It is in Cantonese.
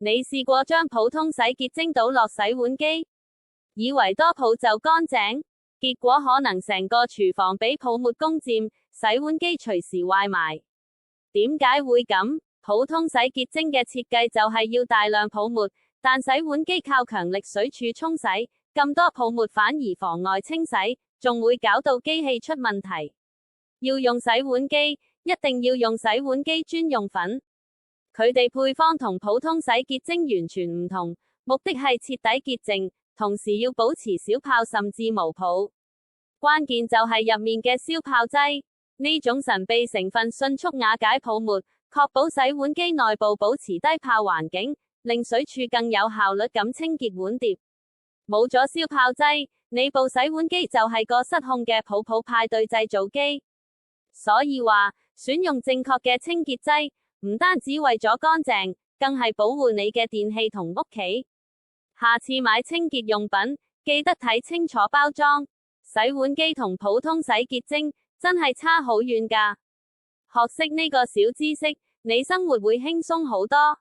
你試過將普通洗潔精倒落洗碗機，以為多泡就乾淨，結果可能成個廚房俾泡沫攻佔，洗碗機隨時壞埋。點解會咁？普通洗潔精嘅設計就係要大量泡沫，但洗碗機靠強力水柱沖洗，咁多泡沫反而妨礙清洗，仲會搞到機器出問題。要用洗碗機，一定要用洗碗機專用粉。佢哋配方同普通洗潔精完全唔同，目的係徹底潔淨，同時要保持小泡甚至無泡。關鍵就係入面嘅消泡劑，呢種神秘成分迅速瓦解泡沫，確保洗碗機內部保持低泡環境，令水柱更有效率咁清潔碗碟。冇咗消泡劑，你部洗碗機就係個失控嘅泡泡派對製造機。所以話，選用正確嘅清潔劑，唔單止為咗乾淨，更係保護你嘅電器同屋企。下次買清潔用品，記得睇清楚包裝。洗碗機同普通洗潔精真係差好遠㗎。學識呢個小知識，你生活會輕鬆好多。